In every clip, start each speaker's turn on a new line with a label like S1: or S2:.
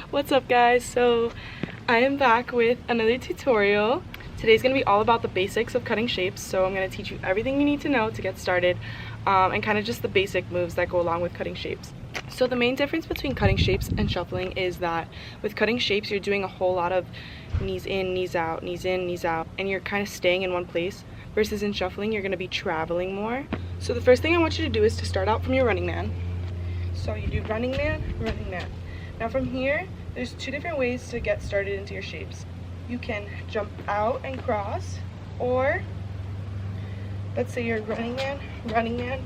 S1: What's up guys? So I am back with another tutorial. Today's going to be all about the basics of cutting shapes, so I'm going to teach you everything you need to know to get started, and kind of just the basic moves that go along with cutting shapes. So the main difference between cutting shapes and shuffling is that with cutting shapes you're doing a whole lot of knees in, knees out, knees in, knees out, and you're kind of staying in one place, versus in shuffling you're going to be traveling more. So the first thing I want you to do is to start out from your running man. So you do running man, running man. Now from here, there's two different ways to get started into your shapes. You can jump out and cross, or let's say you're running man,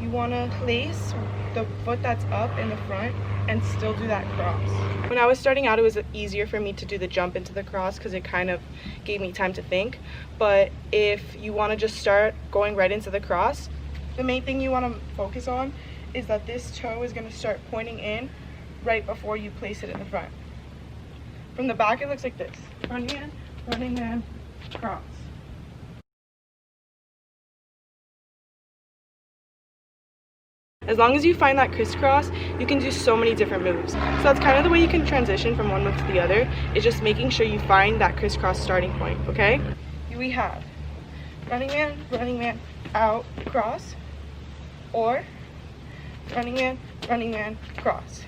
S1: you want to place the foot that's up in the front and still do that cross. When I was starting out, it was easier for me to do the jump into the cross because it kind of gave me time to think. But if you want to just start going right into the cross, the main thing you want to focus on is that this toe is going to start pointing in right before you place it in the front. From the back it looks like this: running man, cross. As long as you find that crisscross, you can do so many different moves. So that's kind of the way you can transition from one move to the other, is just making sure you find that crisscross starting point, okay? Here we have running man, out, cross, or running man, cross.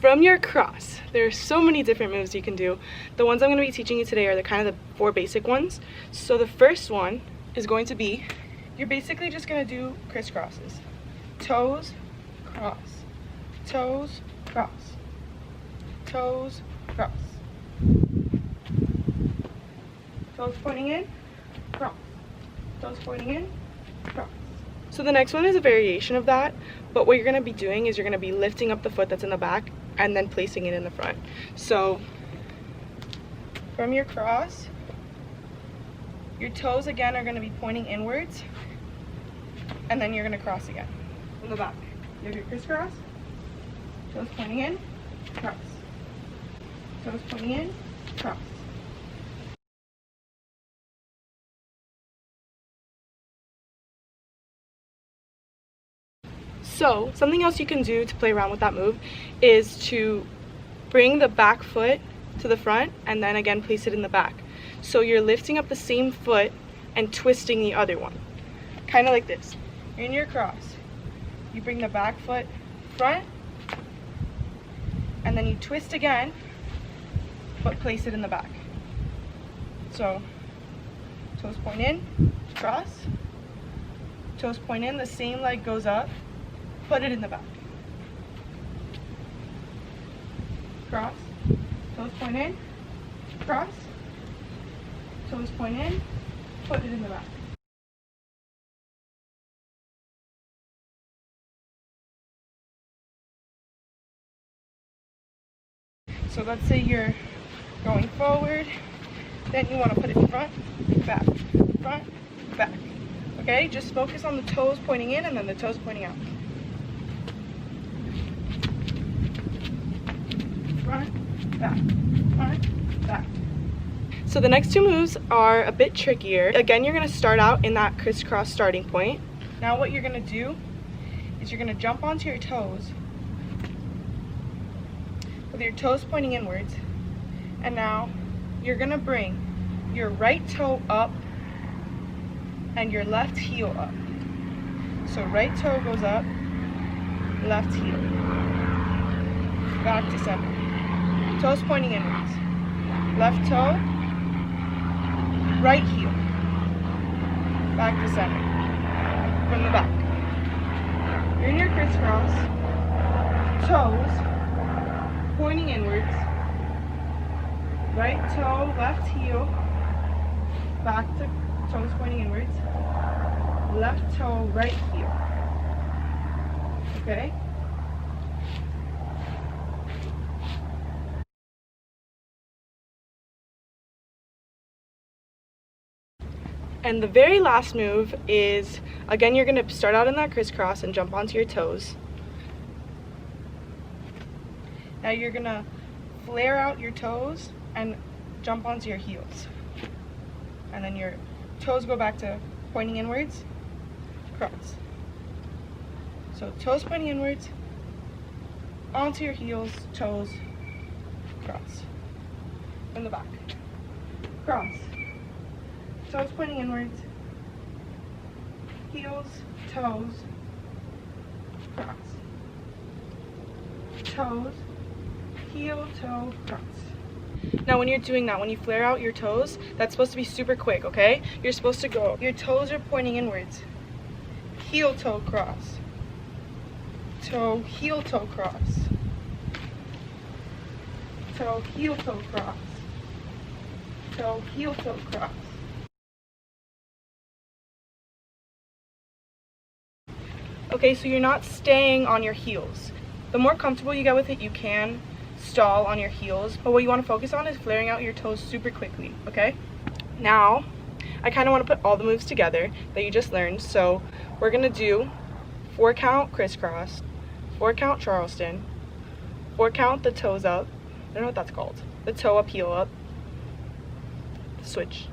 S1: From your cross, there are so many different moves you can do. The ones I'm going to be teaching you today are the kind of the 4 basic ones. So the first one is going to be, you're basically just going to do crisscrosses. Toes, cross, toes, cross, toes, cross. Toes pointing in, cross, toes pointing in, cross. So the next one is a variation of that, but what you're going to be doing is you're going to be lifting up the foot that's in the back and then placing it in the front. So from your cross, your toes again are going to be pointing inwards, and then you're going to cross again from the back. You have your crisscross, toes pointing in, cross, toes pointing in, cross. So something else you can do to play around with that move is to bring the back foot to the front and then again place it in the back. So you're lifting up the same foot and twisting the other one. Kind of like this. You're in your cross. You bring the back foot front and then you twist again, but place it in the back. So toes point in, cross, toes point in, the same leg goes up, put it in the back. Cross, toes point in, cross, toes point in, put it in the back. So let's say you're going forward, then you want to put it front, back, okay? Just focus on the toes pointing in and then the toes pointing out. Front, back. So the next 2 moves are a bit trickier. Again, you're going to start out in that crisscross starting point. Now what you're going to do is you're going to jump onto your toes with your toes pointing inwards, and now you're going to bring your right toe up and your left heel up. So right toe goes up, left heel, back to center. Toes pointing inwards. Left toe, right heel, back to center. From the back. You're in your crisscross. Toes pointing inwards. Right toe, left heel, back to toes pointing inwards. Left toe, right heel. Okay? And the very last move is, again, you're going to start out in that crisscross and jump onto your toes. Now you're going to flare out your toes and jump onto your heels. And then your toes go back to pointing inwards, cross. So toes pointing inwards, onto your heels, toes, cross. From the back. Cross. Toes pointing inwards. Heels, toes, cross. Toes, heel, toe, cross. Now when you're doing that, when you flare out your toes, that's supposed to be super quick, okay? You're supposed to go, your toes are pointing inwards. Heel, toe, cross. Toe, heel, toe, cross. Toe, heel, toe, cross. Toe, heel, toe, cross. Okay, so you're not staying on your heels. The more comfortable you get with it, you can stall on your heels, but what you want to focus on is flaring out your toes super quickly, okay? Now, I kind of want to put all the moves together that you just learned, so we're going to do 4 count crisscross, 4 count Charleston, 4 count the toes up, I don't know what that's called, the toe up, heel up, switch,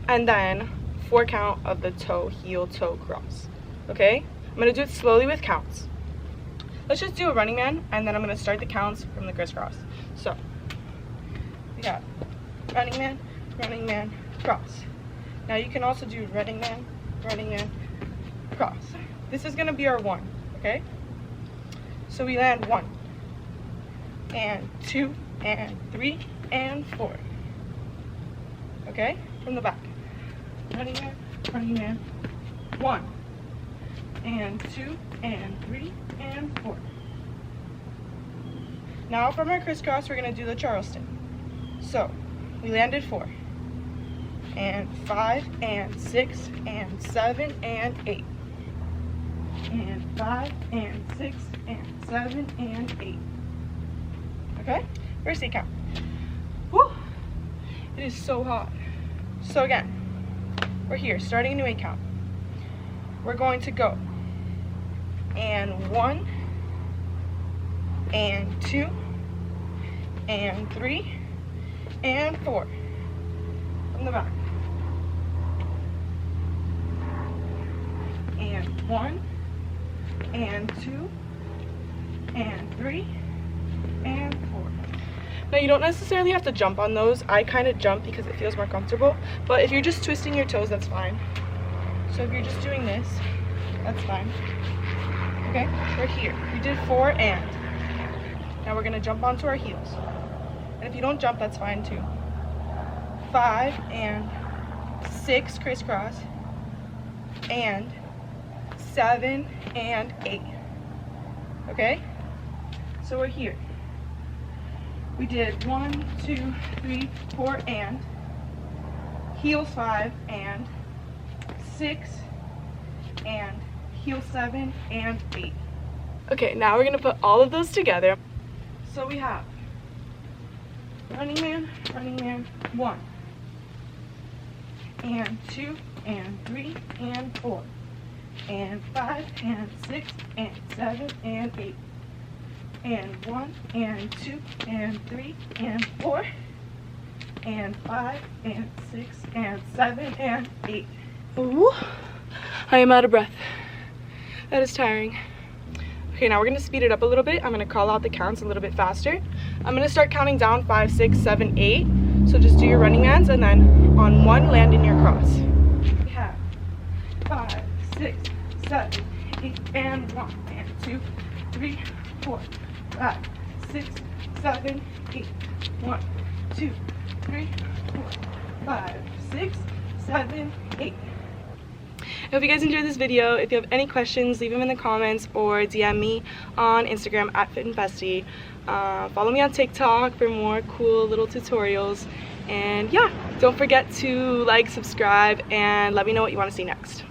S1: and then 4 count of the toe, heel, toe, cross, okay? I'm going to do it slowly with counts. Let's just do a running man, and then I'm going to start the counts from the crisscross. So, we got running man, cross. Now you can also do running man, cross. This is going to be our 1, okay? So we land 1, and 2, and 3, and 4. Okay? From the back. Running man, 1, and 2, and 3, and 4. Now from our crisscross, we're going to do the Charleston. So, we landed 4, and 5, and 6, and 7, and 8. And 5, and 6, and 7, and 8. Okay? First 8 count. Woo! It is so hot. So again, we're here, starting a new 8 count. We're going to go and 1, and 2, and 3, and 4 from the back, and 1, and 2, and 3, and 4. Now you don't necessarily have to jump on those. I kind of jump because it feels more comfortable, but if you're just twisting your toes, that's fine. So if you're just doing this, that's fine. Okay, we're here. We did 4 and. Now we're gonna jump onto our heels. And if you don't jump, that's fine too. 5 and 6 crisscross, and 7 and 8. Okay? So we're here. We did 1, 2, 3, 4 and. Heels 5 and 6 and heel 7 and 8. Okay, now we're gonna put all of those together. So we have running man, 1, and 2, and 3, and 4, and 5, and 6, and 7, and 8, and 1, and 2, and 3, and 4, and 5, and 6, and 7, and 8. Ooh, I am out of breath. That is tiring. Okay, now we're gonna speed it up a little bit. I'm gonna call out the counts a little bit faster. I'm gonna start counting down 5, 6, 7, 8. So just do your running mans, and then on 1, land in your cross. We have 5, 6, 7, 8, and 1, and 2, 3, 4, 5, 6, 7, 8. 1, 2, 3, 4, 5, 6, 7, 8. I hope you guys enjoyed this video. If you have any questions, leave them in the comments or DM me on Instagram at Fitnfesty. Follow me on TikTok for more cool little tutorials. And yeah, don't forget to like, subscribe, and let me know what you want to see next.